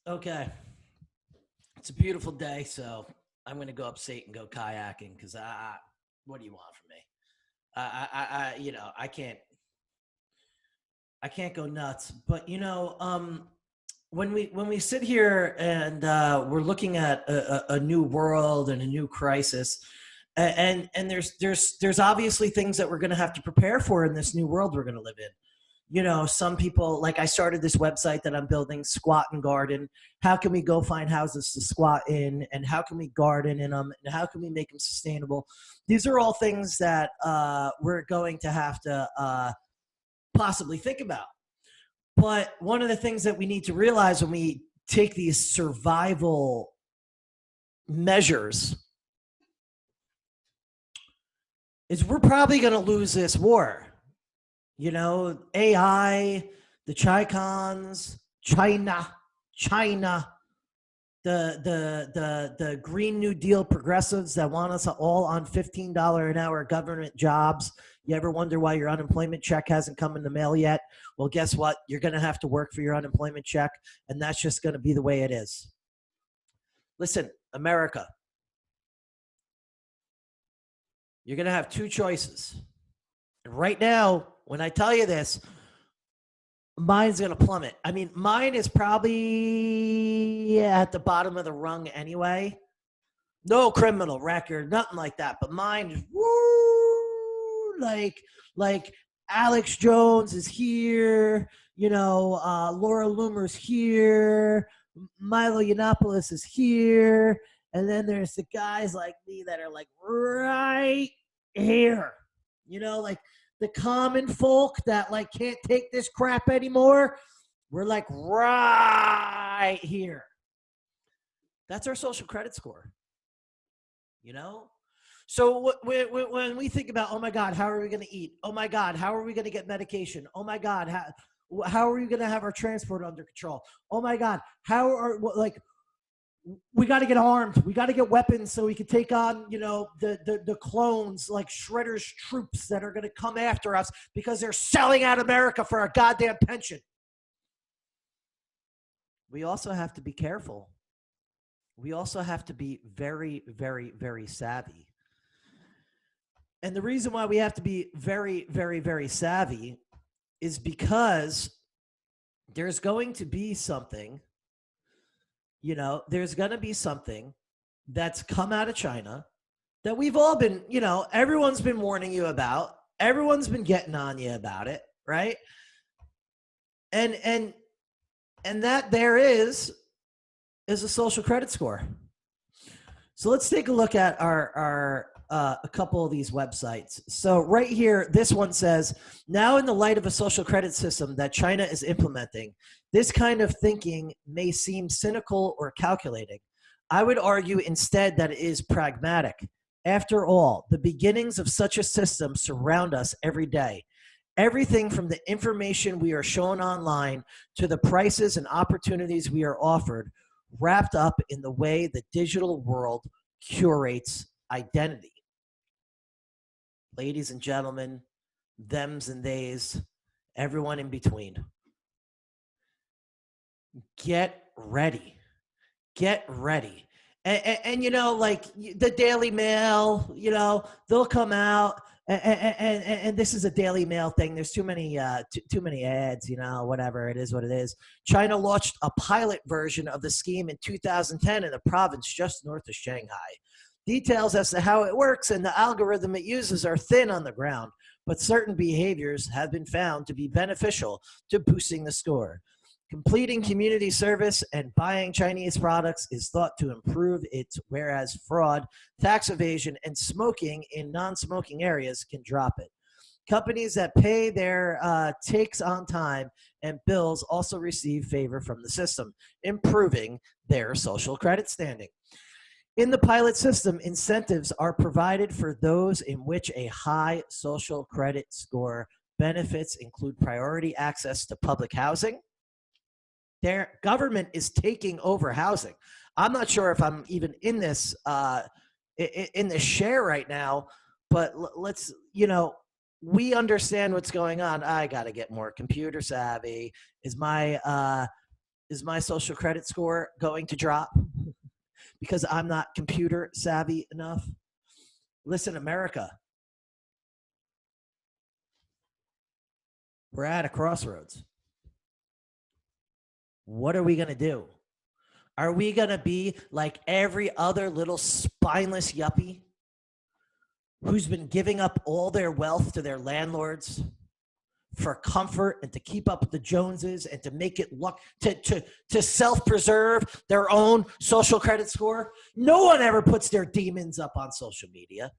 Okay. It's a beautiful day, so I'm going to go upstate and go kayaking because what do you want from me? I can't go nuts. But when we sit here and we're looking at a new world and a new crisis, and there's obviously things that we're going to have to prepare for in this new world we're going to live in. Some people, like, I started this website that I'm building, Squat and Garden. How can we go find houses to squat in, and how can we garden in them, and how can we make them sustainable? These are all things that we're going to have to possibly think about. But one of the things that we need to realize when we take these survival measures is we're probably going to lose this war. AI, the Chicons, China, the Green New Deal progressives that want us all on $15 an hour government jobs. You ever wonder why your unemployment check hasn't come in the mail yet? Well, guess what? You're going to have to work for your unemployment check, and that's just going to be the way it is. Listen, America, you're going to have two choices. And right now, when I tell you this, mine's going to plummet. I mean, mine is probably at the bottom of the rung anyway. No criminal record, nothing like that. But mine is woo, like Alex Jones is here. Laura Loomer's here. Milo Yiannopoulos is here. And then there's the guys like me that are like right here. Like the common folk that like can't take this crap anymore. We're like right here. That's our social credit score. So when we think about, oh my God, how are we going to eat? Oh my God, how are we going to get medication? Oh my God, how are we going to have our transport under control? Oh my God, we got to get armed. We got to get weapons so we can take on, the clones like Shredder's troops that are going to come after us because they're selling out America for a goddamn pension. We also have to be careful. We also have to be very, very, very savvy. And the reason why we have to be very, very, very savvy is because there's going to be something, there's going to be something that's come out of China that we've all been, everyone's been warning you about. Everyone's been getting on you about it, right? And that there is a social credit score. So let's take a look at our a couple of these websites. So right here, this one says, now in the light of a social credit system that China is implementing, this kind of thinking may seem cynical or calculating. I would argue instead that it is pragmatic. After all, the beginnings of such a system surround us every day. Everything from the information we are shown online to the prices and opportunities we are offered, wrapped up in the way the digital world curates identity. Ladies and gentlemen, thems and theys, everyone in between. Get ready. Get ready. And like the Daily Mail, they'll come out. And this is a Daily Mail thing. There's too many ads, whatever. It is what it is. China launched a pilot version of the scheme in 2010 in a province just north of Shanghai. Details as to how it works and the algorithm it uses are thin on the ground, but certain behaviors have been found to be beneficial to boosting the score. Completing community service and buying Chinese products is thought to improve it, whereas fraud, tax evasion, and smoking in non-smoking areas can drop it. Companies that pay their takes on time and bills also receive favor from the system, improving their social credit standing. In the pilot system, incentives are provided for those in which a high social credit score benefits include priority access to public housing. Their government is taking over housing. I'm not sure if I'm even in this share right now, but let's, we understand what's going on. I got to get more computer savvy. Is my Is my social credit score going to drop because I'm not computer savvy enough? Listen, America, we're at a crossroads. What are we going to do? Are we going to be like every other little spineless yuppie who's been giving up all their wealth to their landlords for comfort and to keep up with the Joneses and to make it look, to self-preserve their own social credit score? No one ever puts their demons up on social media.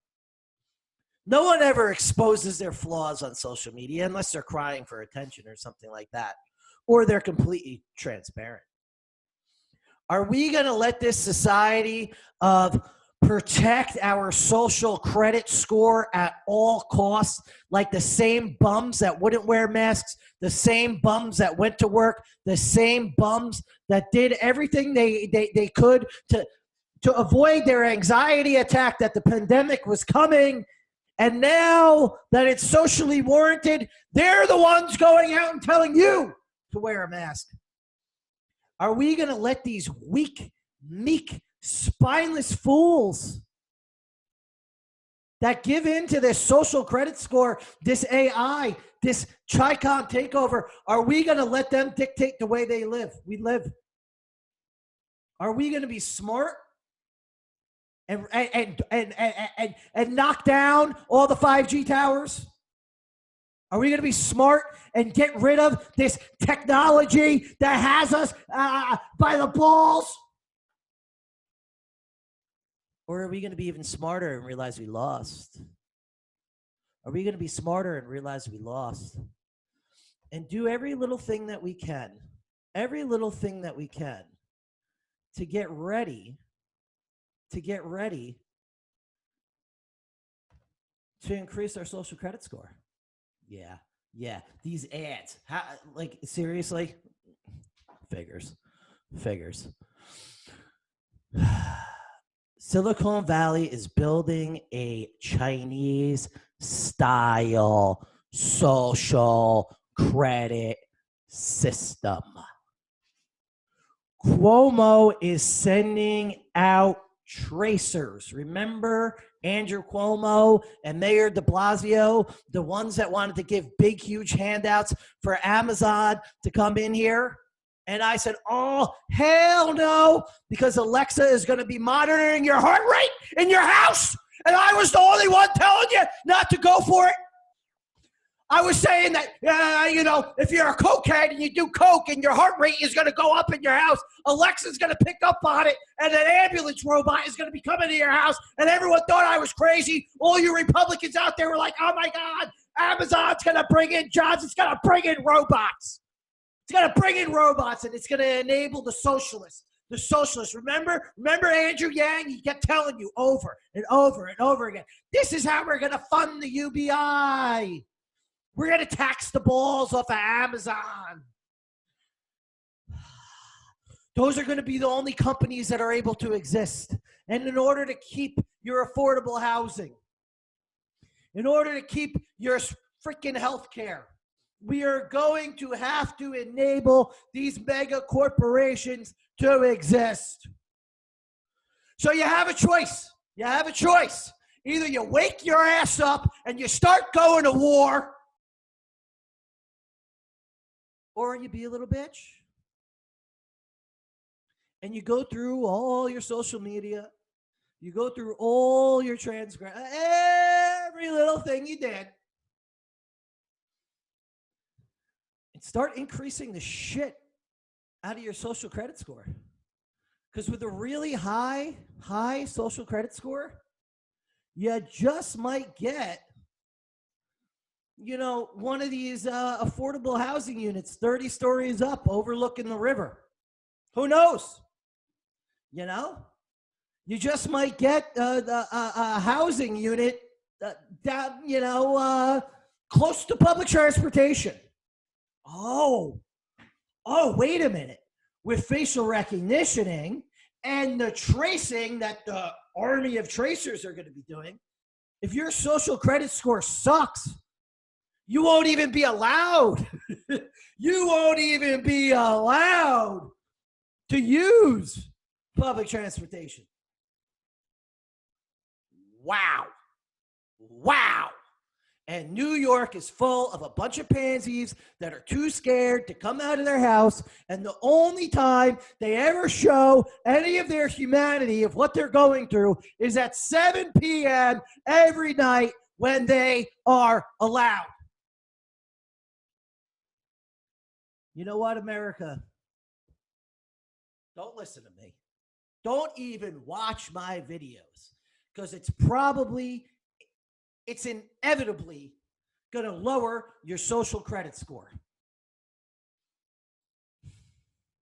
No one ever exposes their flaws on social media unless they're crying for attention or something like that, or they're completely transparent. Are we going to let this society of protect our social credit score at all costs, like the same bums that wouldn't wear masks, the same bums that went to work, the same bums that did everything they could to avoid their anxiety attack that the pandemic was coming? And now that it's socially warranted, they're the ones going out and telling you to wear a mask. Are we going to let these weak, meek, spineless fools that give in to this social credit score, this AI, this Tricon takeover, are we going to let them dictate the way we live? Are we going to be smart and knock down all the 5G towers? Are we going to be smart and get rid of this technology that has us by the balls? Or are we going to be even smarter and realize we lost? Are we going to be smarter and realize we lost? And do every little thing that we can to get ready to increase our social credit score. Yeah. These ads, like, seriously? Figures. Silicon Valley is building a Chinese-style social credit system. Cuomo is sending out tracers. Remember Andrew Cuomo and Mayor de Blasio, the ones that wanted to give big, huge handouts for Amazon to come in here? And I said, oh, hell no, because Alexa is going to be monitoring your heart rate in your house. And I was the only one telling you not to go for it. I was saying that, if you're a cokehead and you do coke and your heart rate is going to go up in your house, Alexa's going to pick up on it, and an ambulance robot is going to be coming to your house, and everyone thought I was crazy. All you Republicans out there were like, oh, my God, Amazon's going to bring in jobs. It's going to bring in robots. It's going to bring in robots, and it's going to enable the socialists. The socialists. Remember Andrew Yang? He kept telling you over and over and over again, this is how we're going to fund the UBI. We're going to tax the balls off of Amazon. Those are going to be the only companies that are able to exist. And in order to keep your affordable housing, in order to keep your freaking health care, we are going to have to enable these mega corporations to exist. So you have a choice. Either you wake your ass up and you start going to war, or you be a little bitch and you go through all your social media, you go through all your every little thing you did, and start increasing the shit out of your social credit score. Because with a really high social credit score, you just might get, one of these affordable housing units 30 stories up overlooking the river. Who knows? You just might get a housing unit down, close to public transportation. Oh, wait a minute. With facial recognition and the tracing that the army of tracers are going to be doing, if your social credit score sucks, you won't even be allowed. You won't even be allowed to use public transportation. Wow. Wow. And New York is full of a bunch of pansies that are too scared to come out of their house. And the only time they ever show any of their humanity of what they're going through is at 7 p.m. every night when they are allowed. You know what, America? Don't listen to me. Don't even watch my videos because it's inevitably going to lower your social credit score.